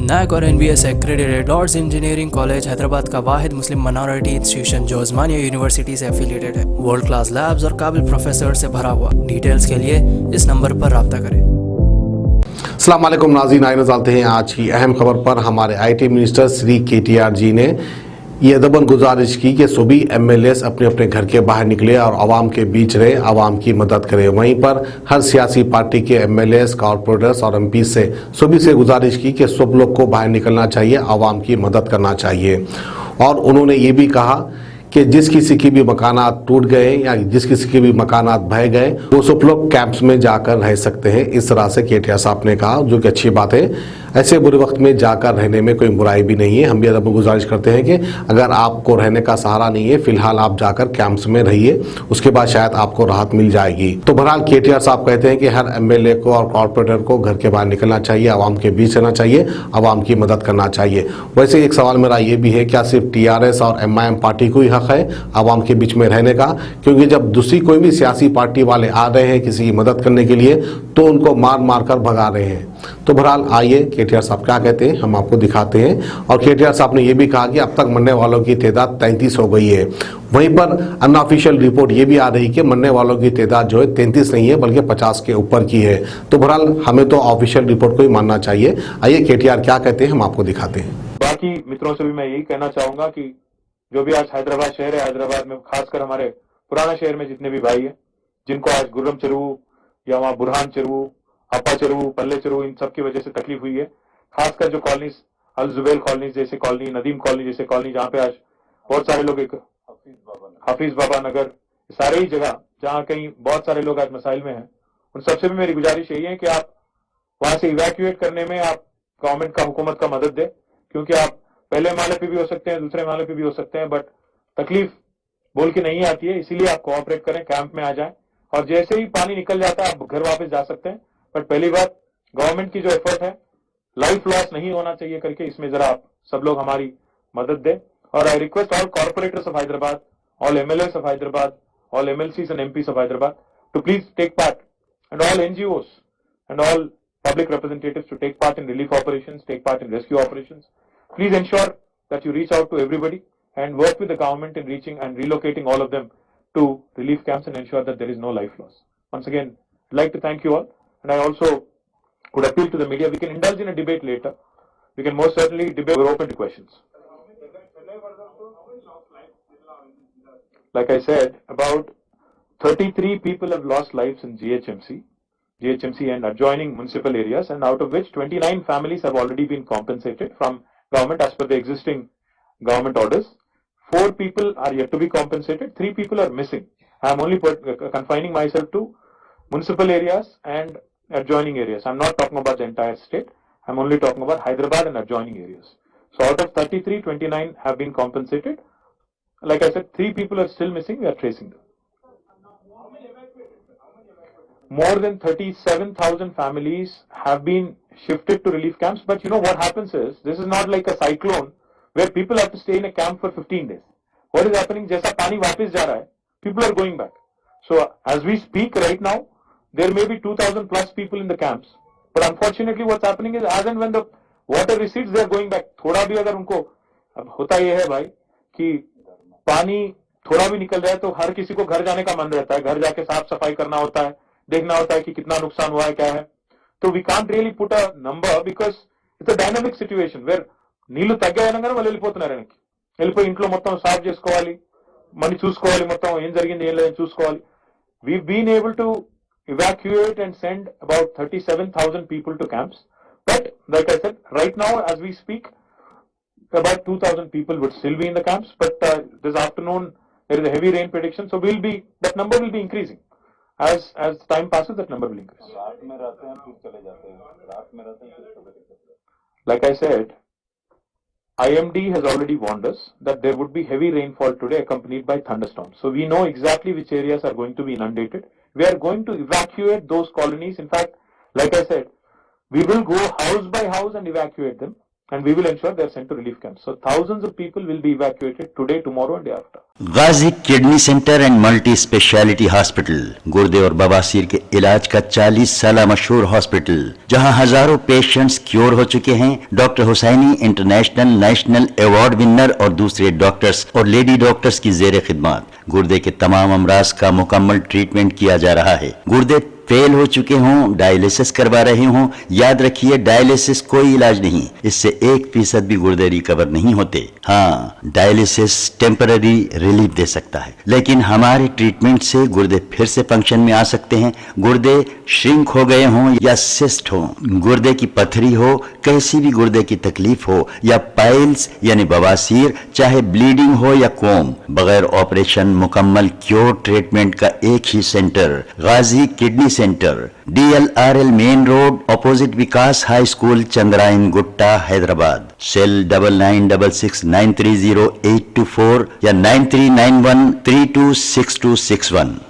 NAC और NBS accredited Lords engineering college Hyderabad का वाहिद मुस्लिम माइनॉरिटी इंस्टीट्यूशन जो उस्मानिया यूनिवर्सिटी से एफिलिएटेड है। वर्ल्ड क्लास लैब्स और काबिल प्रोफेसर से भरा हुआ। डिटेल्स के लिए इस नंबर पर राब्ता करें। अस्सलाम वालेकुम नाज़रीन, आइए नज़र हैं आज की अहम खबर पर। हमारे IT मिनिस्टर श्री KTR जी ने ये अदबन गुजारिश की कि सभी MLAs अपने अपने घर के बाहर निकले और आवाम के बीच रहे, आवाम की मदद करें। वहीं पर हर सियासी पार्टी के MLAs, कॉरपोरेटर्स और MP से सभी से गुजारिश की कि सब लोग को बाहर निकलना चाहिए, आवाम की मदद करना चाहिए। और उन्होंने ये भी कहा कि जिस किसी की भी मकानात टूट गए या जिस किसी के भी मकानात बह गए वो सब लोग कैंप्स में जाकर रह सकते हैं। इस तरह से KTR साहब ने कहा, जो कि अच्छी बात है। ऐसे बुरे वक्त में जाकर रहने में कोई बुराई भी नहीं है। हम भी अदब गुजारिश करते हैं कि अगर आपको रहने का सहारा नहीं है, फिलहाल आप जाकर कैंप्स में रहिए, उसके बाद शायद आपको राहत मिल जाएगी। तो बहरहाल KTR साहब कहते हैं कि हर MLA को और कॉरपोरेटर को घर के बाहर निकलना चाहिए, आवाम के बीच रहना चाहिए, आवाम की मदद करना चाहिए। वैसे एक सवाल मेरा ये भी है, क्या सिर्फ TRS और MIM पार्टी को ही हक है आवाम के बीच में रहने का? क्योंकि जब दूसरी कोई भी सियासी पार्टी वाले आ रहे हैं किसी की मदद करने के लिए तो उनको मार मार कर भगा रहे हैं। तो बहरहाल आइए KTR साहब क्या कहते हैं हम आपको दिखाते हैं। और KTR साहब ने यह भी कहा कि अब तक मरने वालों की तादाद 33 हो गई है। वहीं पर अनऑफिशियल रिपोर्ट ये भी आ रही कि मरने वालों की तादाद जो है 33 नहीं है बल्कि 50 के ऊपर की है। तो बहरहाल हमें तो ऑफिशियल रिपोर्ट को ही मानना चाहिए। आइए KTR क्या कहते हैं हम आपको दिखाते हैं। बाकी मित्रों से भी मैं यही कहना चाहूंगा कि जो भी आज हैदराबाद शहर है, हैदराबाद में खासकर हमारे पुराना शहर में जितने भी भाई है जिनको आज गुर्रम चरू या वहाँ बुरहान चरू, अपा चरू, पल्ले चरू, इन सब की वजह से तकलीफ हुई है। खासकर जो कॉलोनीज, अल जुबैल कॉलोनीज जैसे कॉलोनी, नदीम कॉलोनी जैसे कॉलोनी, जहाँ पे आज बहुत सारे लोग, एक हाफिज बाबा नगर, सारे ही जगह जहाँ कहीं बहुत सारे लोग आज मसाइल में हैं, उन सबसे भी मेरी गुजारिश यही है कि आप वहां से इवैक्यूएट करने में आप गवर्नमेंट का, हुकूमत का मदद दे। क्योंकि आप पहले माले पे भी हो सकते हैं, दूसरे माले पे भी हो सकते हैं, बट तकलीफ बोल के नहीं आती है। इसीलिए आप कोऑपरेट करें, कैंप में आ जाएं और जैसे ही पानी निकल जाता है आप घर वापस जा सकते हैं। बट पहली बात, गवर्नमेंट की जो एफर्ट है, लाइफ लॉस नहीं होना चाहिए करके इसमें जरा आप सब लोग हमारी मदद दें। और I request all corporators of Hyderabad, all MLAs of Hyderabad, all MLCs and MPs of Hyderabad to please take part, and all NGOs and all public representatives to take part in relief operations, take part in rescue operations. Please ensure that you reach out to everybody and work with the government in reaching and relocating all of them to relief camps and ensure that there is no life loss. Once again, I'd like to thank you all, and I also would appeal to the media. We can indulge in a debate later. We can most certainly debate. We're open to questions. Like I said, about 33 people have lost lives in GHMC and adjoining municipal areas, and out of which 29 families have already been compensated from government as per the existing government orders. 4 people are yet to be compensated. 3 people are missing. I am only confining myself to municipal areas and adjoining areas. I'm not talking about the entire state. I'm only talking about Hyderabad and adjoining areas. So out of 33, 29 have been compensated. Like I said, 3 people are still missing. We are tracing them. More than 37,000 families have been shifted to relief camps. But you know what happens is, this is not like a cyclone where people have to stay in a camp for 15 days. What is happening? जैसा पानी वापस जा रहा है, people are going back. So as we speak right now, there may be 2,000 plus people in the camps. But unfortunately what's happening is, as and when the water recedes, they are going back. थोड़ा भी अगर उनको, अब होता ये है भाई कि पानी थोड़ा भी निकल जाए तो हर किसी को घर जाने का मन रहता है, घर जाके साफ सफाई करना होता है, देखना होता है कि कितना नुकसान हुआ है, क्या है। तो we can't really put a number because it's a dynamic situation where నీళ్లు తగ్గాయనగానే వాళ్ళు వెళ్ళిపోతున్నారు వెనక్కి. వెళ్ళిపోయి ఇంట్లో మొత్తం సాఫ్ చేసుకోవాలి, మనీ చూసుకోవాలి, మొత్తం ఏం జరిగింది ఏం లేదని చూసుకోవాలి. We've been able to evacuate and send about 37,000 people to camps. But like I said, right now as we speak, about 2,000 people would still be in the camps. But this afternoon there is a heavy rain prediction, so that number will be increasing. As time passes, that number will increase. Like I said, IMD has already warned us that there would be heavy rainfall today accompanied by thunderstorms. So we know exactly which areas are going to be inundated. We are going to evacuate those colonies. In fact, like I said, we will go house by house and evacuate them. and we will ensure they are sent to relief camps. So thousands of people will be evacuated today, tomorrow and day after. Ghazi kidney centre and multi speciality hospital, गुर्दे और बवासीर के इलाज का 40 साल मशहूर hospital, जहां हजारों पेशेंट्स क्योर हो चुके हैं। Doctor Husaini international national award winner और दूसरे डॉक्टर्स और लेडी डॉक्टर्स की जेर खिदमत गुर्दे के तमाम अमराज का मुकम्मल ट्रीटमेंट किया जा रहा है। गुर्दे फेल हो चुके हों, डायलिसिस करवा रहे हों, याद रखिए डायलिसिस कोई इलाज नहीं, इससे 1% भी गुर्दे रिकवर नहीं होते। हाँ, डायलिसिस टेम्पररी रिलीफ दे सकता है, लेकिन हमारे ट्रीटमेंट से गुर्दे फिर से फंक्शन में आ सकते हैं। गुर्दे श्रिंक हो गए हों या सिस्ट हो, गुर्दे की पथरी हो, कैसी भी गुर्दे की तकलीफ हो या पाइल्स यानी बवासीर, चाहे ब्लीडिंग हो या कोम, बगैर ऑपरेशन मुकम्मल क्योर ट्रीटमेंट का एक ही centre, Ghazi kidney centre, DLRL main road, opposite Vikas high school, Chandrayangutta, Hyderabad. Cell 9966930824 या 9391326261।